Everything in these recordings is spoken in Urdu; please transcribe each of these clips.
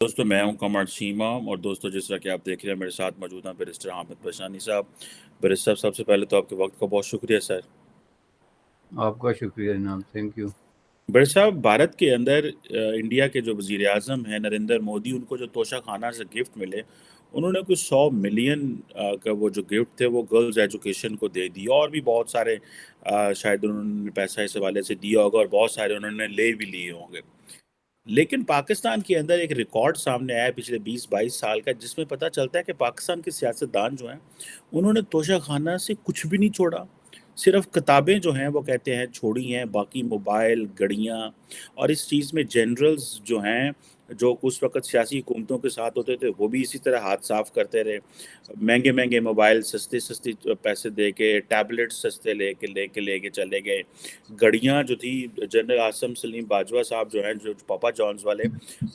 دوستو میں ہوں کمر شیما، اور دوستو جس طرح کہ آپ دیکھ رہے ہیں میرے ساتھ موجود ہیں بیرسٹر حامد بشانی صاحب۔ بیرسٹر صاحب، سب سے پہلے تو آپ کے وقت کا بہت شکریہ سر۔ آپ کا شکریہ جناب، تھینک یو۔ بیرسٹر صاحب، بھارت کے اندر انڈیا کے جو وزیر اعظم ہیں نریندر مودی، ان کو جو توشہ خانہ سے گفٹ ملے، انہوں نے کچھ 100 ملین کا وہ جو گفٹ تھے وہ گرلز ایجوکیشن کو دے دی، اور بھی بہت سارے شاید انہوں نے پیسہ اس حوالے سے دیا ہوگا، اور بہت سارے انہوں نے لے بھی لیے ہوں گے۔ لیکن پاکستان کے اندر ایک ریکارڈ سامنے آیا ہے پچھلے 20-22 سال کا، جس میں پتہ چلتا ہے کہ پاکستان کے سیاستدان جو ہیں انہوں نے توشہ خانہ سے کچھ بھی نہیں چھوڑا۔ صرف کتابیں جو ہیں وہ کہتے ہیں چھوڑی ہیں، باقی موبائل، گڑیاں، اور اس چیز میں جنرلز جو ہیں جو اس وقت سیاسی حکومتوں کے ساتھ ہوتے تھے وہ بھی اسی طرح ہاتھ صاف کرتے رہے۔ مہنگے مہنگے موبائل سستے پیسے دے کے، ٹیبلٹ سستے لے کے چلے گئے۔ گڑیاں جو تھی، جنرل عاصم سلیم باجوہ صاحب جو ہیں، جو پاپا جانز والے،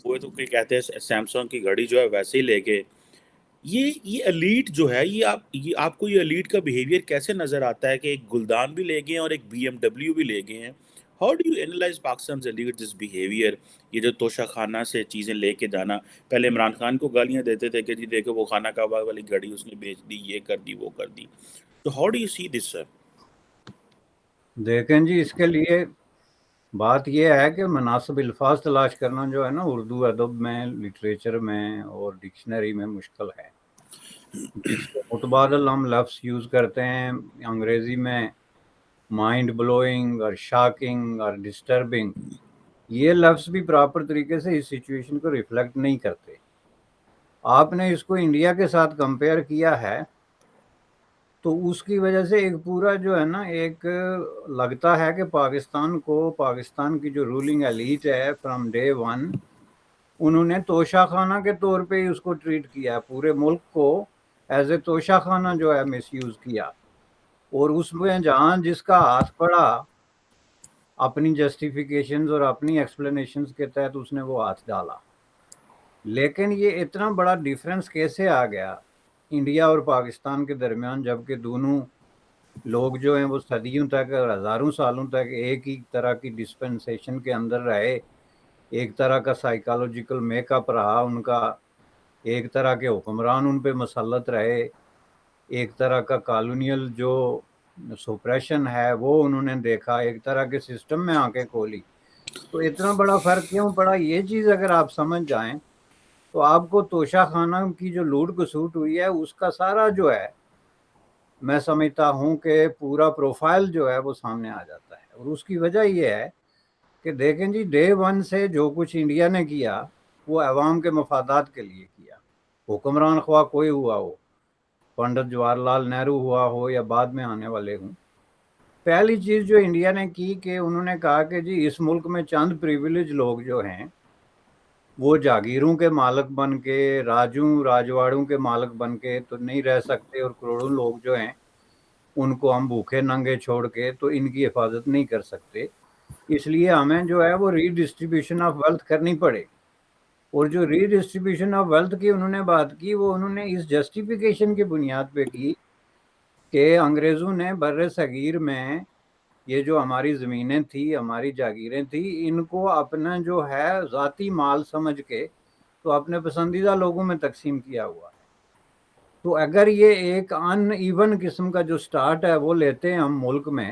وہ تو کہ کہتے ہیں سیمسنگ کی گھڑی جو ہے ویسے ہی لے کے۔ یہ ایلیٹ جو ہے، یہ آپ کو یہ ایلیٹ کا بیہیویئر کیسے نظر آتا ہے کہ ایک گلدان بھی لے گئے ہیں اور ایک BMW بھی لے گئے ہیں؟ How do you analyse Pakistan elite this behaviour? یہ جو توشہ خانہ سے چیزیں لے کے جانا، پہلے عمران خان کو گالیاں دیتے تھے کہ جی دیکھو وہ خانہ کعبہ والی گھڑی اس نے بیچ دی، یہ کر دی، وہ کر دی۔ تو how do you see this سر؟ دیکھیں جی، اس کے لیے بات یہ ہے کہ مناسب الفاظ تلاش کرنا جو ہے نا اردو ادب میں، لٹریچر میں اور ڈکشنری میں مشکل ہے۔ جس کے متبادل ہم لفظ یوز کرتے ہیں انگریزی میں مائنڈ بلوئنگ اور شاکنگ اور ڈسٹربنگ، یہ لفظ بھی پراپر طریقے سے اس سچویشن کو ریفلیکٹ نہیں کرتے۔ آپ نے اس کو انڈیا کے ساتھ کمپیئر کیا ہے تو اس کی وجہ سے ایک پورا جو ہے نا ایک لگتا ہے کہ پاکستان کی جو رولنگ ایلیٹ ہے فرام ڈے ون، انہوں نے توشہ خانہ کے طور پہ ہی اس کو ٹریٹ کیا، پورے ملک کو ایز اے توشہ خانہ جو ہے مس یوز کیا، اور اس میں جہاں جس کا ہاتھ پڑا اپنی جسٹیفیکیشنز اور اپنی ایکسپلینیشنز کے تحت اس نے وہ ہاتھ ڈالا۔ لیکن یہ اتنا بڑا ڈیفرنس کیسے آ گیا انڈیا اور پاکستان کے درمیان، جبکہ دونوں لوگ جو ہیں وہ صدیوں تک اور ہزاروں سالوں تک ایک ہی طرح کی ڈسپنسیشن کے اندر رہے، ایک طرح کا سائیکالوجیکل میک اپ رہا ان کا، ایک طرح کے حکمران ان پہ مسلط رہے، ایک طرح کا کالونیل جو سپریشن ہے وہ انہوں نے دیکھا، ایک طرح کے سسٹم میں آنکھیں کھولی۔ تو اتنا بڑا فرق کیوں پڑا؟ یہ چیز اگر آپ سمجھ جائیں تو آپ کو توشہ خانہ کی جو لوٹ کسوٹ ہوئی ہے اس کا سارا جو ہے میں سمجھتا ہوں کہ پورا پروفائل جو ہے وہ سامنے آ جاتا ہے۔ اور اس کی وجہ یہ ہے کہ دیکھیں جی، ڈے ون سے جو کچھ انڈیا نے کیا وہ عوام کے مفادات کے لیے کیا، حکمران خواہ کوئی ہوا ہو، پنڈت جواہر لال نہرو ہوا ہو یا بعد میں آنے والے ہوں۔ پہلی چیز جو انڈیا نے کی کہ انہوں نے کہا کہ جی اس ملک میں چند پریویلیج لوگ جو ہیں وہ جاگیروں کے مالک بن کے، راجواڑوں کے مالک بن کے تو نہیں رہ سکتے، اور کروڑوں لوگ جو ہیں ان کو ہم بھوکے ننگے چھوڑ کے تو ان کی حفاظت نہیں کر سکتے، اس لیے ہمیں جو ہے وہ ری ڈسٹریبیوشن آف ویلتھ کرنی پڑے۔ اور جو ری ڈسٹریبیوشن آف ویلتھ کی انہوں نے بات کی وہ انہوں نے اس جسٹیفیکیشن کی بنیاد پہ کی کہ انگریزوں نے بر صغیر میں یہ جو ہماری زمینیں تھی، ہماری جاگیریں تھی، ان کو اپنا جو ہے ذاتی مال سمجھ کے تو اپنے پسندیدہ لوگوں میں تقسیم کیا ہوا ہے۔ تو اگر یہ ایک ان ایون قسم کا جو سٹارٹ ہے وہ لیتے ہیں ہم ملک میں،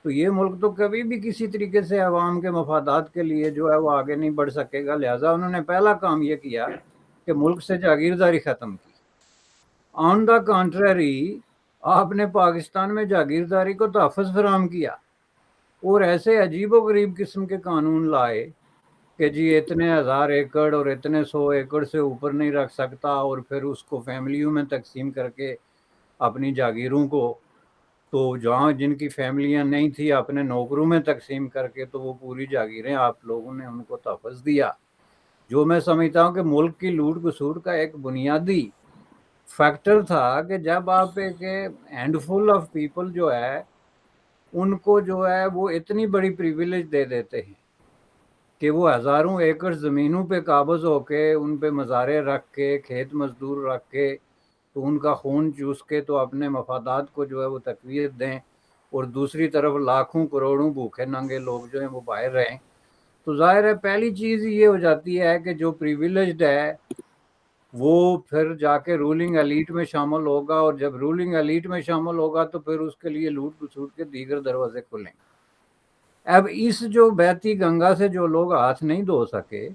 تو یہ ملک تو کبھی بھی کسی طریقے سے عوام کے مفادات کے لیے جو ہے وہ آگے نہیں بڑھ سکے گا۔ لہٰذا انہوں نے پہلا کام یہ کیا کہ ملک سے جاگیرداری ختم کی۔ آن دا کانٹرری، آپ نے پاکستان میں جاگیرداری کو تحفظ فراہم کیا اور ایسے عجیب و غریب قسم کے قانون لائے کہ جی اتنے 1000 ایکڑ اور اتنے 100 ایکڑ سے اوپر نہیں رکھ سکتا، اور پھر اس کو فیملیوں میں تقسیم کر کے اپنی جاگیروں کو، تو جہاں جن کی فیملیاں نہیں تھی اپنے نوکروں میں تقسیم کر کے تو وہ پوری جاگیریں آپ لوگوں نے ان کو تحفظ دیا، جو میں سمجھتا ہوں کہ ملک کی لوٹ کسوٹ کا ایک بنیادی فیکٹر تھا کہ جب آپ ایک ہینڈ فل آف پیپل جو ہے ان کو جو ہے وہ اتنی بڑی پریویلیج دے دیتے ہیں کہ وہ ہزاروں ایکڑ زمینوں پہ قابض ہو کے ان پہ مزارے رکھ کے، کھیت مزدور رکھ کے، تو ان کا خون چوس کے تو اپنے مفادات کو جو ہے وہ تقویت دیں، اور دوسری طرف لاکھوں کروڑوں بھوکے ننگے لوگ جو ہیں وہ باہر رہیں۔ تو ظاہر ہے پہلی چیز یہ ہو جاتی ہے کہ جو پریویلیجڈ ہے وہ پھر جا کے رولنگ ایلیٹ میں شامل ہوگا، اور جب رولنگ ایلیٹ میں شامل ہوگا تو پھر اس کے لیے لوٹ کسوٹ کے دیگر دروازے کھلیں گے۔ اب اس جو بہتی گنگا سے جو لوگ ہاتھ نہیں دھو سکے،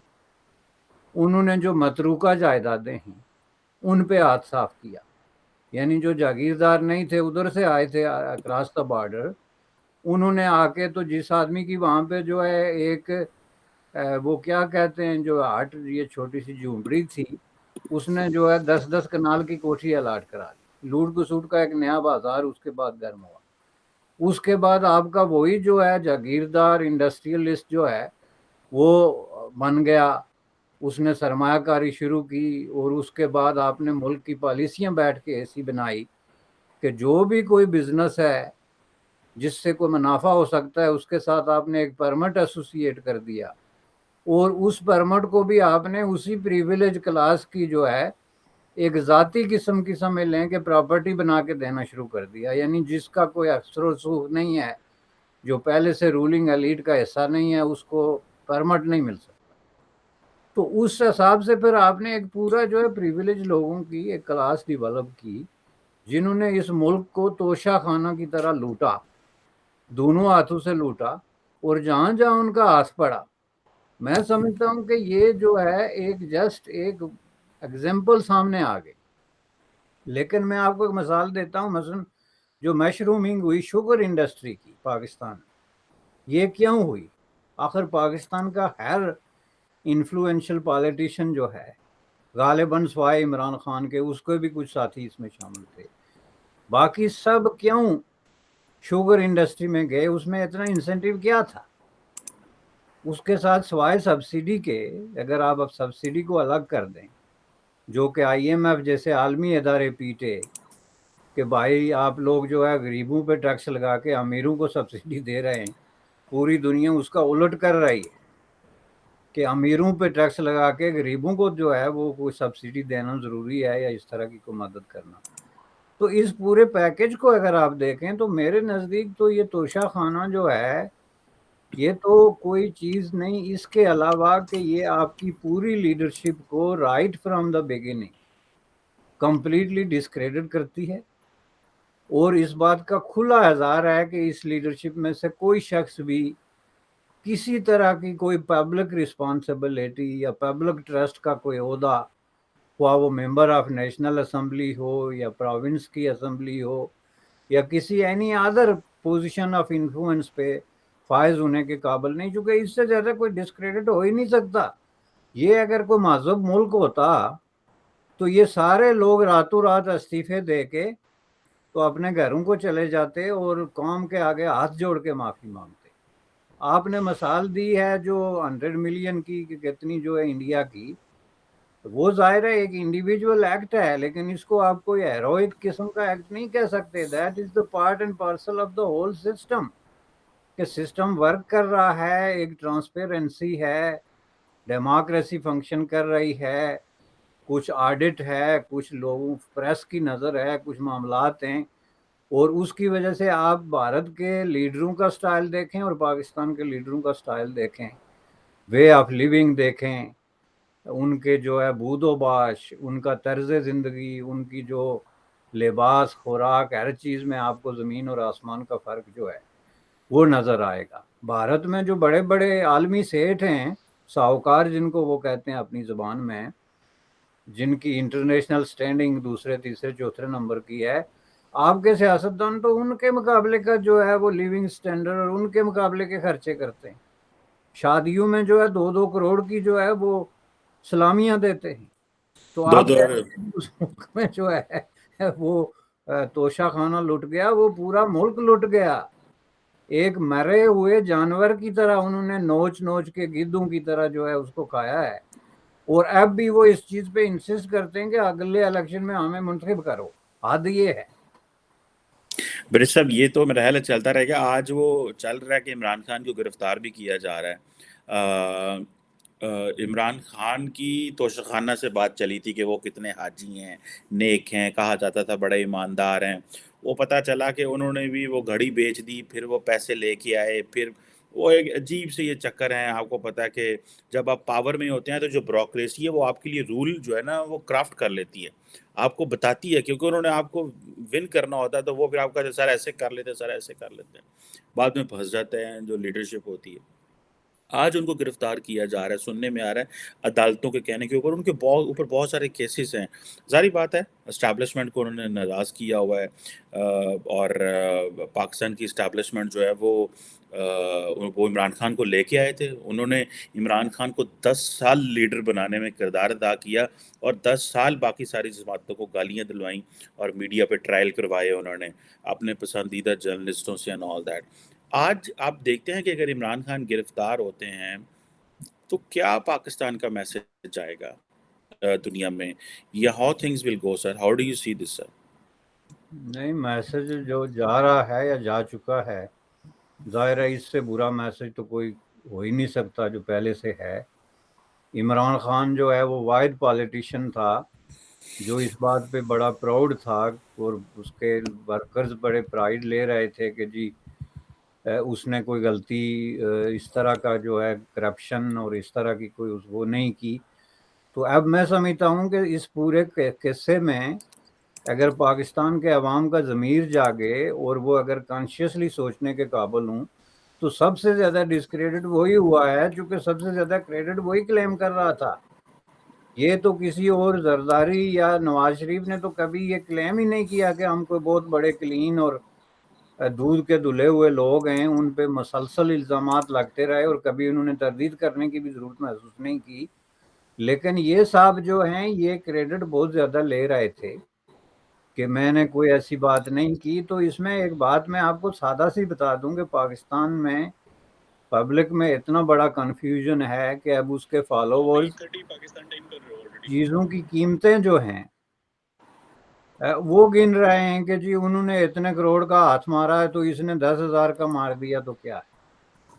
انہوں نے جو متروکہ جائیدادیں ہیں ان پہ ہاتھ صاف کیا، یعنی جو جاگیردار نہیں تھے ادھر سے آئے تھے اکراس دا بارڈر، انہوں نے آ کے تو جس آدمی کی وہاں پہ جو ہے ایک وہ کیا کہتے ہیں جو ہٹ یہ چھوٹی سی جھونپڑی تھی، اس نے جو ہے 10 کنال کی کوٹھی الاٹ کرا دی، لوٹ کسوٹ کا ایک نیا بازار اس کے بعد گرم ہوا۔ اس کے بعد آپ کا وہی جو ہے جاگیردار انڈسٹریلسٹ جو ہے وہ بن گیا، اس نے سرمایہ کاری شروع کی، اور اس کے بعد آپ نے ملک کی پالیسیاں بیٹھ کے ایسی بنائی کہ جو بھی کوئی بزنس ہے جس سے کوئی منافع ہو سکتا ہے اس کے ساتھ آپ نے ایک پرمٹ ایسوسیٹ کر دیا، اور اس پرمٹ کو بھی آپ نے اسی پریویلیج کلاس کی جو ہے ایک ذاتی قسم کی سمجھ لیں کہ پراپرٹی بنا کے دینا شروع کر دیا، یعنی جس کا کوئی اثر و رسوخ نہیں ہے، جو پہلے سے رولنگ ایلیٹ کا حصہ نہیں ہے، اس کو پرمٹ نہیں مل سکتا۔ تو اس حساب سے پھر آپ نے ایک پورا جو ہے پریویلیج لوگوں کی ایک کلاس ڈیولپ کی، جنہوں نے اس ملک کو توشہ خانہ کی طرح لوٹا، دونوں ہاتھوں سے لوٹا، اور جہاں جہاں ان کا ہاتھ پڑا، میں سمجھتا ہوں کہ یہ جو ہے ایک جسٹ ایک ایگزامپل سامنے آ گئی۔ لیکن میں آپ کو ایک مثال دیتا ہوں، مثلا جو مشرومنگ ہوئی شوگر انڈسٹری کی پاکستان میں، یہ کیوں ہوئی؟ آخر پاکستان کا ہر انفلوئنشل پالیٹیشین جو ہے، غالباً سوائے عمران خان کے، اس کے بھی کچھ ساتھی اس میں شامل تھے، باقی سب کیوں شوگر انڈسٹری میں گئے؟ اس میں اتنا انسینٹیو کیا تھا؟ اس کے ساتھ سوائے سبسڈی کے، اگر آپ اب سبسڈی کو الگ کر دیں، جو کہ آئی ایم ایف جیسے عالمی ادارے پیٹے کہ بھائی آپ لوگ جو ہے غریبوں پہ ٹیکس لگا کے امیروں کو سبسڈی دے رہے ہیں، پوری دنیا اس کا الٹ کر رہی ہے کہ امیروں پہ ٹیکس لگا کے غریبوں کو جو ہے وہ کوئی سبسڈی دینا ضروری ہے یا اس طرح کی کوئی مدد کرنا۔ تو اس پورے پیکج کو اگر آپ دیکھیں تو میرے نزدیک تو یہ توشہ خانہ جو ہے یہ تو کوئی چیز نہیں، اس کے علاوہ کہ یہ آپ کی پوری لیڈرشپ کو right from the beginning completely discredit کرتی ہے، اور اس بات کا کھلا اظہار ہے کہ اس لیڈرشپ میں سے کوئی شخص بھی کسی طرح کی کوئی پبلک رسپانسبلٹی یا پبلک ٹرسٹ کا کوئی عہدہ، خواہ وہ ممبر آف نیشنل اسمبلی ہو یا پروونس کی اسمبلی ہو یا کسی any other position of influence پہ فائز ہونے کے قابل نہیں، چونکہ اس سے زیادہ کوئی ڈسکریڈٹ ہو ہی نہیں سکتا۔ یہ اگر کوئی مہذب ملک ہوتا تو یہ سارے لوگ راتوں رات استعفے دے کے تو اپنے گھروں کو چلے جاتے اور قوم کے آگے ہاتھ جوڑ کے معافی مانگتے۔ آپ نے مثال دی ہے جو 100 ملین کی کہ کتنی جو ہے انڈیا کی، وہ ظاہر ہے ایک انڈیویجول ایکٹ ہے، لیکن اس کو آپ کوئی ہیروئک قسم کا ایکٹ نہیں کہہ سکتے۔ That is the part and parcel of the whole system, کہ سسٹم ورک کر رہا ہے، ایک ٹرانسپیرنسی ہے، ڈیموکریسی فنکشن کر رہی ہے، کچھ آڈٹ ہے، کچھ لوگوں پریس کی نظر ہے، کچھ معاملات ہیں، اور اس کی وجہ سے آپ بھارت کے لیڈروں کا سٹائل دیکھیں اور پاکستان کے لیڈروں کا سٹائل دیکھیں، وے آف لیونگ دیکھیں، ان کے جو ہے بود و باش، ان کا طرز زندگی، ان کی جو لباس، خوراک، ہر چیز میں آپ کو زمین اور آسمان کا فرق جو ہے وہ نظر آئے گا۔ بھارت میں جو بڑے بڑے عالمی سیٹ ہیں، ساہوکار جن کو وہ کہتے ہیں اپنی زبان میں، جن کی انٹرنیشنل سٹینڈنگ دوسرے تیسرے چوتھے نمبر کی ہے، آپ کے سیاستدان تو ان کے مقابلے کا جو ہے وہ لیونگ سٹینڈرڈ اور ان کے مقابلے کے خرچے کرتے ہیں، شادیوں میں جو ہے 2-2 کروڑ کی جو ہے وہ سلامیاں دیتے ہیں۔ تو دو آپ دو کہتے ہیں کہ اس ملک میں جو ہے وہ توشہ خانہ لٹ گیا، وہ پورا ملک لٹ گیا، ایک مرے ہوئے جانور کی طرح انہوں نے نوچ نوچ کے گدھوں کی طرح جو ہے اس کو کھایا ہے، اور اب بھی وہ اس چیز پہ انسسٹ کرتے ہیں کہ اگلے الیکشن میں ہمیں منتخب کرو۔ حد یہ ہے۔ برش صاحب یہ تو میرا خیال ہے چلتا رہے گا۔ آج وہ چل رہا ہے کہ عمران خان کو گرفتار بھی کیا جا رہا ہے۔ عمران خان کی توشہ خانہ سے بات چلی تھی کہ وہ کتنے حاجی ہیں، نیک ہیں، کہا جاتا تھا بڑے ایماندار ہیں۔ وہ پتہ چلا کہ انہوں نے بھی وہ گھڑی بیچ دی، پھر وہ پیسے لے کے آئے، پھر وہ ایک عجیب سے یہ چکر ہیں. آپ کو پتا ہے کہ جب آپ پاور میں ہوتے ہیں تو جو بیوروکریسی ہے وہ آپ کے لیے رول جو ہے نا وہ کرافٹ کر لیتی ہے, آپ کو بتاتی ہے, کیونکہ انہوں نے آپ کو ون کرنا ہوتا ہے, تو وہ پھر آپ کہتے ہیں سر ایسے کر لیتے, سر ایسے کر لیتے ہیں, بعد میں پھنس جاتے ہیں جو لیڈرشپ ہوتی ہے. آج ان کو گرفتار کیا جا رہا ہے, سننے میں آ رہا ہے عدالتوں کے کہنے کے اوپر ان کے اوپر بہت سارے کیسز ہیں. ظاہری بات ہے اسٹیبلشمنٹ کو انہوں نے ناراض کیا ہوا ہے, اور پاکستان کی اسٹیبلشمنٹ جو ہے وہ عمران خان کو لے کے آئے تھے. انہوں نے عمران خان کو 10 سال لیڈر بنانے میں کردار ادا کیا, اور 10 سال باقی ساری جماعتوں کو گالیاں دلوائیں اور میڈیا پہ ٹرائل کروائے انہوں نے اپنے پسندیدہ جرنلسٹوں سے, اینڈ آل دیٹ. آج آپ دیکھتے ہیں کہ اگر عمران خان گرفتار ہوتے ہیں تو کیا پاکستان کا میسج جائے گا دنیا میں, یا how things will go sir, how do you see this sir? نہیں، میسج جو جا رہا ہے یا جا چکا ہے, ظاہر ہے اس سے برا میسج تو کوئی ہو ہی نہیں سکتا جو پہلے سے ہے. عمران خان جو ہے وہ واحد پالیٹیشین تھا جو اس بات پہ بڑا پراؤڈ تھا, اور اس کے ورکرز بڑے پرائیڈ لے رہے تھے کہ جی اس نے کوئی غلطی اس طرح کا جو ہے کرپشن اور اس طرح کی کوئی وہ نہیں کی. تو اب میں سمجھتا ہوں کہ اس پورے قصے میں اگر پاکستان کے عوام کا ضمیر جاگے اور وہ اگر کانشیسلی سوچنے کے قابل ہوں, تو سب سے زیادہ ڈسکریڈٹ وہی ہوا ہے, چونکہ سب سے زیادہ کریڈٹ وہی کلیم کر رہا تھا. یہ تو کسی اور زرداری یا نواز شریف نے تو کبھی یہ کلیم ہی نہیں کیا کہ ہم کوئی بہت بڑے کلین اور دودھ کے دھلے ہوئے لوگ ہیں. ان پہ مسلسل الزامات لگتے رہے اور کبھی انہوں نے تردید کرنے کی بھی ضرورت محسوس نہیں کی. لیکن یہ صاحب جو ہیں یہ کریڈٹ بہت زیادہ لے رہے تھے کہ میں نے کوئی ایسی بات نہیں کی. تو اس میں ایک بات میں آپ کو سادہ سی بتا دوں کہ پاکستان میں پبلک میں اتنا بڑا کنفیوژن ہے کہ اب اس کے فالوورز چیزوں کی قیمتیں جو ہیں وہ گن رہے ہیں کہ جی انہوں نے اتنے کروڑ کا ہاتھ مارا ہے تو اس نے 10,000 کا مار دیا تو کیا ہے.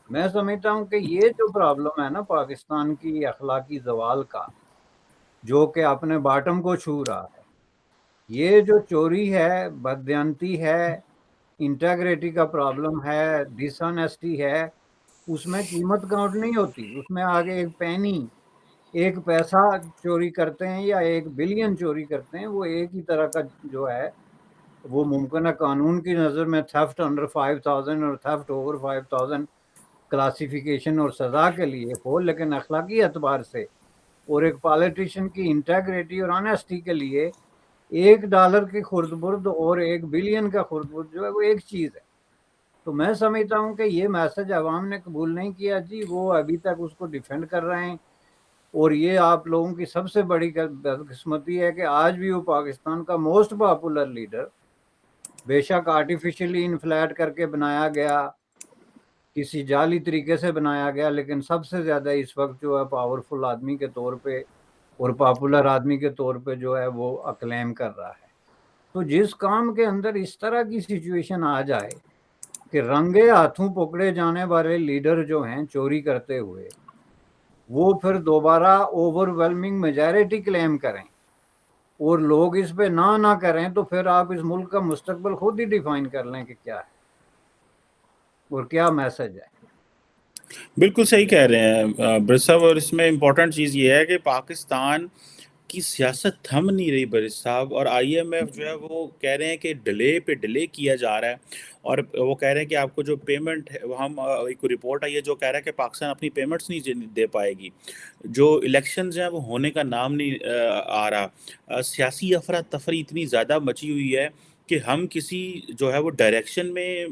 میں سمجھتا ہوں کہ یہ جو پرابلم ہے نا پاکستان کی اخلاقی زوال کا, جو کہ اپنے باٹم کو چھو رہا ہے, یہ جو چوری ہے, بددیانتی ہے, انٹیگریٹی کا پرابلم ہے, ڈس آنیسٹی ہے, اس میں قیمت کاؤنٹ نہیں ہوتی. اس میں آگے ایک پینی, ایک پیسہ چوری کرتے ہیں یا 1 بلین چوری کرتے ہیں, وہ ایک ہی طرح کا جو ہے وہ ممکن ہے قانون کی نظر میں تھیفٹ انڈر 5,000 اور تھیفٹ اوور 5,000 کلاسیفیکیشن اور سزا کے لیے ہو, لیکن اخلاقی اعتبار سے اور ایک پالیٹیشین کی انٹیگریٹی اور آنیسٹی کے لیے $1 کی خرد برد اور 1 بلین کا خرد برد جو ہے وہ ایک چیز ہے. تو میں سمجھتا ہوں کہ یہ میسج عوام نے قبول نہیں کیا جی, وہ ابھی تک اس کو ڈیفینڈ کر رہے ہیں. اور یہ آپ لوگوں کی سب سے بڑی بدقسمتی ہے کہ آج بھی وہ پاکستان کا موسٹ پاپولر لیڈر, بے شک آرٹیفیشلی انفلیٹ کر کے بنایا گیا, کسی جعلی طریقے سے بنایا گیا, لیکن سب سے زیادہ اس وقت جو ہے پاورفل آدمی کے طور پہ اور پاپولر آدمی کے طور پہ جو ہے وہ اکلیم کر رہا ہے. تو جس کام کے اندر اس طرح کی سچویشن آ جائے کہ رنگے ہاتھوں پکڑے جانے والے لیڈر جو ہیں چوری کرتے ہوئے, وہ پھر دوبارہ اوور ویلمنگ میجارٹی کلیم کریں اور لوگ اس پہ نہ کریں, تو پھر آپ اس ملک کا مستقبل خود ہی ڈیفائن کر لیں کہ کیا ہے اور کیا میسج ہے. بالکل صحیح کہہ رہے ہیں برس صاحب, اور اس میں امپورٹنٹ چیز یہ ہے کہ پاکستان کی سیاست تھم نہیں رہی برس صاحب, اور آئی ایم ایف جو ہے وہ کہہ رہے ہیں کہ ڈیلے پہ ڈیلے کیا جا رہا ہے, اور وہ کہہ رہے ہیں کہ آپ کو جو پیمنٹ ہے, ہم ایک رپورٹ آئی ہے جو کہہ رہا ہے کہ پاکستان اپنی پیمنٹس نہیں دے پائے گی, جو الیکشنز ہیں وہ ہونے کا نام نہیں آ رہا, سیاسی افراتفری اتنی زیادہ مچی ہوئی ہے کہ ہم کسی جو ہے وہ ڈائریکشن میں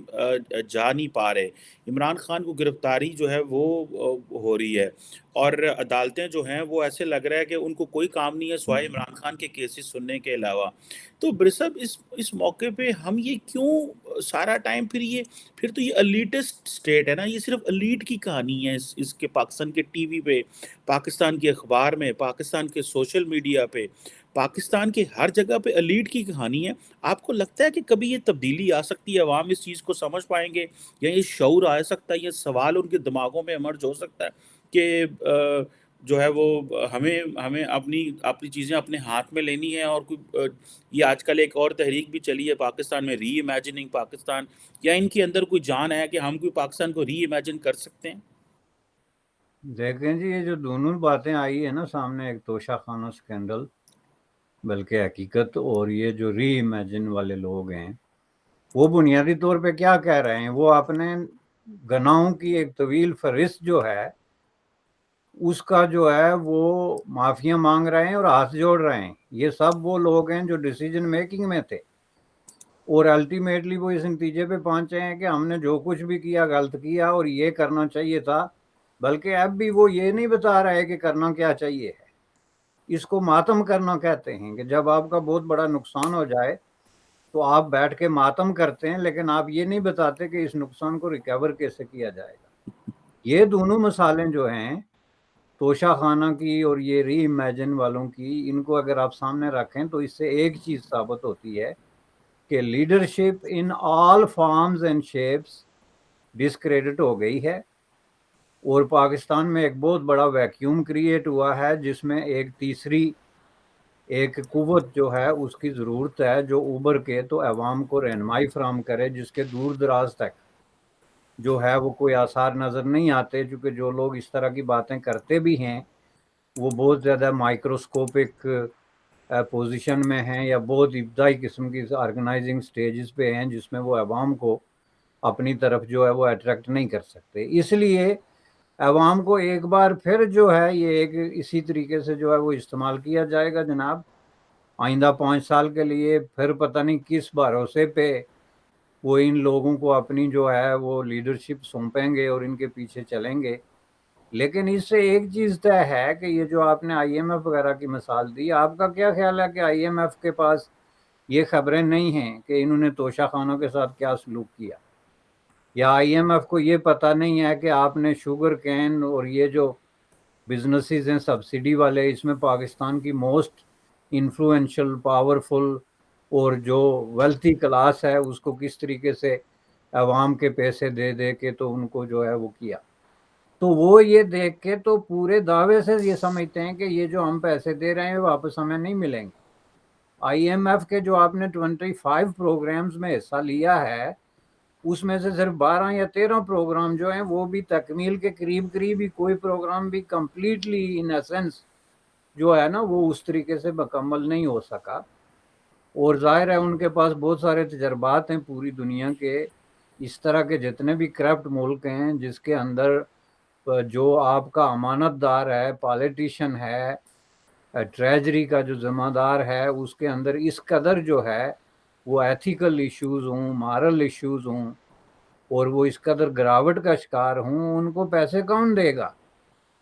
جا نہیں پا رہے. عمران خان کو گرفتاری جو ہے وہ ہو رہی ہے, اور عدالتیں جو ہیں وہ ایسے لگ رہا ہے کہ ان کو کوئی کام نہیں ہے سوائے عمران خان کے کیسز سننے کے علاوہ. تو برسب اس موقع پہ ہم یہ کیوں سارا ٹائم پھر تو یہ الیٹسٹ سٹیٹ ہے نا, یہ صرف الیٹ کی کہانی ہے اس کے پاکستان کے ٹی وی پہ, پاکستان کے اخبار میں, پاکستان کے سوشل میڈیا پہ, پاکستان کے ہر جگہ پہ الیٹ کی کہانی ہے. آپ کو لگتا ہے کہ کبھی یہ تبدیلی آ سکتی ہے, عوام اس چیز کو سمجھ پائیں گے, یا یہ شعور آ سکتا ہے, یہ سوال ان کے دماغوں میں امرج ہو سکتا ہے کہ جو ہے وہ ہمیں اپنی چیزیں اپنے ہاتھ میں لینی ہے، اور یہ آج کل ایک اور تحریک بھی چلی ہے پاکستان میں، ری امیجننگ پاکستان. یا ان کے اندر کوئی جان ہے کہ ہم کوئی پاکستان کو ری امیجن کر سکتے ہیں؟ دیکھیں جی، یہ جو دونوں باتیں آئی ہے نا سامنے، ایک توشہ خانہ سکینڈل بلکہ حقیقت، اور یہ جو ری امیجن والے لوگ ہیں وہ بنیادی طور پہ کیا کہہ رہے ہیں، وہ اپنے گناہوں کی ایک طویل فہرست جو ہے اس کا جو ہے وہ معافیاں مانگ رہے ہیں اور ہاتھ جوڑ رہے ہیں. یہ سب وہ لوگ ہیں جو ڈیسیجن میکنگ میں تھے، اور الٹیمیٹلی وہ اس نتیجے پہ پہنچے ہیں کہ ہم نے جو کچھ بھی کیا غلط کیا اور یہ کرنا چاہیے تھا. بلکہ اب بھی وہ یہ نہیں بتا رہے کہ کرنا کیا چاہیے ہے. اس کو ماتم کرنا کہتے ہیں، کہ جب آپ کا بہت بڑا نقصان ہو جائے تو آپ بیٹھ کے ماتم کرتے ہیں، لیکن آپ یہ نہیں بتاتے کہ اس نقصان کو ریکور کیسے کیا جائے گا. یہ دونوں مثالیں جو ہیں توشہ خانہ کی اور یہ ری امیجن والوں کی، ان کو اگر آپ سامنے رکھیں تو اس سے ایک چیز ثابت ہوتی ہے کہ leadership in all forms and shapes discredit ہو گئی ہے، اور پاکستان میں ایک بہت بڑا ویکیوم کریٹ ہوا ہے جس میں ایک تیسری ایک قوت جو ہے اس کی ضرورت ہے، جو ابھر کے تو عوام کو رہنمائی فراہم کرے، جس کے دور دراز تک جو ہے وہ کوئی آثار نظر نہیں آتے. چونکہ جو لوگ اس طرح کی باتیں کرتے بھی ہیں وہ بہت زیادہ مائکروسکوپک پوزیشن میں ہیں، یا بہت ابتدائی قسم کی آرگنائزنگ سٹیجز پہ ہیں، جس میں وہ عوام کو اپنی طرف جو ہے وہ اٹریکٹ نہیں کر سکتے. اس لیے عوام کو ایک بار پھر جو ہے یہ ایک اسی طریقے سے جو ہے وہ استعمال کیا جائے گا جناب، آئندہ 5 سال کے لیے. پھر پتہ نہیں کس بھروسے پہ وہ ان لوگوں کو اپنی جو ہے وہ لیڈرشپ سونپیں گے اور ان کے پیچھے چلیں گے. لیکن اس سے ایک چیز طے ہے کہ یہ جو آپ نے آئی ایم ایف وغیرہ کی مثال دی، آپ کا کیا خیال ہے کہ آئی ایم ایف کے پاس یہ خبریں نہیں ہیں کہ انہوں نے توشہ خانوں کے ساتھ کیا سلوک کیا؟ یا آئی ایم ایف کو یہ پتہ نہیں ہے کہ آپ نے شوگر کین اور یہ جو بزنسز ہیں سبسڈی والے، اس میں پاکستان کی موسٹ انفلوئنشل پاورفل اور جو ویلتھی کلاس ہے اس کو کس طریقے سے عوام کے پیسے دے دے کے تو ان کو جو ہے وہ کیا؟ تو وہ یہ دیکھ کے تو پورے دعوے سے یہ سمجھتے ہیں کہ یہ جو ہم پیسے دے رہے ہیں واپس ہمیں نہیں ملیں گے. آئی ایم ایف کے جو آپ نے 25 پروگرامز میں حصہ لیا ہے، اس میں سے صرف 12 یا 13 پروگرام جو ہیں وہ بھی تکمیل کے قریب ہی، کوئی پروگرام بھی کمپلیٹلی ان ایسنس جو ہے نا وہ اس طریقے سے مکمل نہیں ہو سکا. اور ظاہر ہے ان کے پاس بہت سارے تجربات ہیں پوری دنیا کے، اس طرح کے جتنے بھی کرپٹ ملک ہیں جس کے اندر جو آپ کا امانت دار ہے، پالیٹیشین ہے، ٹریجری کا جو ذمہ دار ہے، اس کے اندر اس قدر جو ہے وہ ایتھیکل ایشوز ہوں، مارل ایشوز ہوں، اور وہ اس قدر گراوٹ کا شکار ہوں، ان کو پیسے کون دے گا؟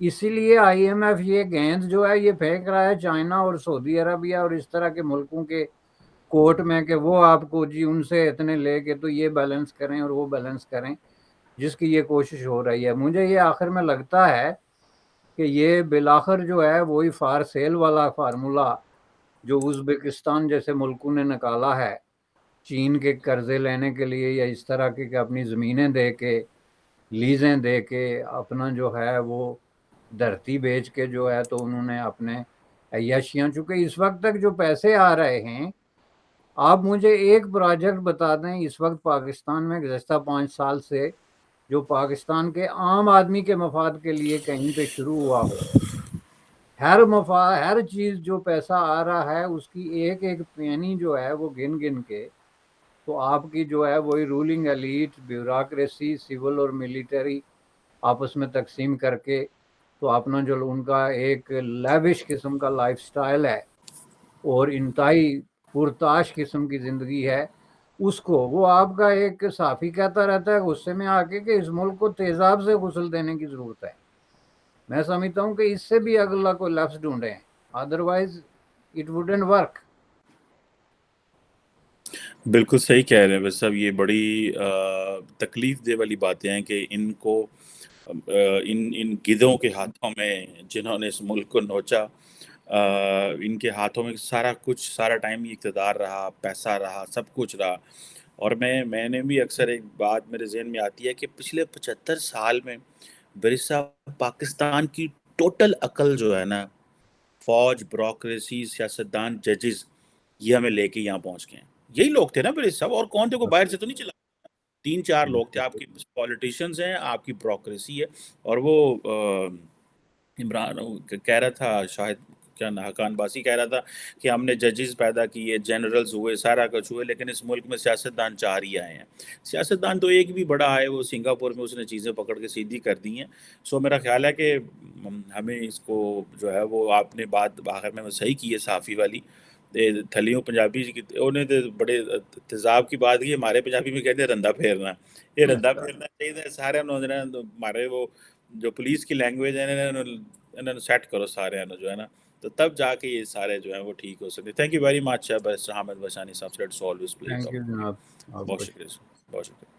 اسی لیے آئی ایم ایف یہ گیند جو ہے یہ پھینک رہا ہے چائنا اور سعودی عربیہ اور اس طرح کے ملکوں کے کورٹ میں کہ وہ آپ کو جی ان سے اتنے لے کے تو یہ بیلنس کریں اور وہ بیلنس کریں، جس کی یہ کوشش ہو رہی ہے. مجھے یہ آخر میں لگتا ہے کہ یہ بالآخر جو ہے وہی فار سیل والا فارمولا جو ازبکستان جیسے ملکوں نے نکالا ہے چین کے قرضے لینے کے لیے، یا اس طرح کے کہ اپنی زمینیں دے کے، لیزیں دے کے اپنا جو ہے وہ دھرتی بیچ کے جو ہے تو انہوں نے اپنے عیاشیاں، چونکہ اس وقت تک جو پیسے آ رہے ہیں، آپ مجھے ایک پروجیکٹ بتا دیں اس وقت پاکستان میں گزشتہ 5 سال سے جو پاکستان کے عام آدمی کے مفاد کے لیے کہیں پہ شروع ہوا ہو. ہر چیز جو پیسہ آ رہا ہے اس کی ایک ایک پینی جو ہے وہ گن گن کے تو آپ کی جو ہے وہی رولنگ ایلیٹ، بیوروکریسی، سول اور ملٹری آپس میں تقسیم کر کے تو اپنا جو ان کا ایک لیوش قسم کا لائف سٹائل ہے اور انتہائی پرتاش قسم کی زندگی ہے، اس کو وہ آپ کا ایک صحافی کہتا رہتا ہے غصے میں آ کے کہ اس ملک کو تیزاب سے غسل دینے کی ضرورت ہے. میں سمجھتا ہوں کہ اس سے بھی اگلا کوئی لفظ ڈھونڈے ہیں، ادروائز اٹ وڈنٹ ورک. بالکل صحیح کہہ رہے ہیں بس صاحب، یہ بڑی تکلیف دہ والی باتیں ہیں کہ ان کو ان گدھوں کے ہاتھوں میں جنہوں نے اس ملک کو نوچا، ان کے ہاتھوں میں سارا ٹائم یہ اقتدار رہا، پیسہ رہا، سب کچھ رہا. اور میں نے بھی اکثر ایک بات میرے ذہن میں آتی ہے کہ پچھلے 75 سال میں برسا پاکستان کی ٹوٹل عقل جو ہے نا، فوج، بیوروکریسی، سیاستدان، ججز، یہ ہمیں لے کے یہاں پہنچ گئے ہیں. یہی لوگ تھے نا پھر سب، اور کون تھے؟ کوئی باہر سے تو نہیں چلا. 3-4 لوگ تھے. آپ کی پولیٹیشنز ہیں، آپ کی بیوروکریسی ہے. اور وہ عمران کہہ رہا تھا، شاہد کیا حقان باسی کہہ رہا تھا کہ ہم نے ججز پیدا کیے، جنرلز ہوئے، سارا کچھ ہوئے، لیکن اس ملک میں سیاستدان 4 ہی آئے ہیں. سیاستدان تو ایک بھی بڑا آئے، وہ سنگاپور میں اس نے چیزیں پکڑ کے سیدھی کر دی ہیں. سو میرا خیال ہے کہ ہمیں اس کو جو ہے وہ، آپ نے بات آخر میں صحیح کی ہے صحافی والی، تھلیوں پنجابی کی انہیں تو بڑے تیزاب کی بات کی. ہمارے پنجابی میں کہتے ہیں رندہ پھیرنا. یہ رندہ پھیرنا چاہیے سارے ہمارے وہ جو پولیس کی لینگویج ہے انہوں نے سیٹ کرو سارے جو ہے نا، تو تب جا کے یہ سارے جو ہیں وہ ٹھیک ہو سکتے. Thank you very much Hamid Bashani صاحب. تھینک یو جناب. بہت شکریہ، بہت شکریہ.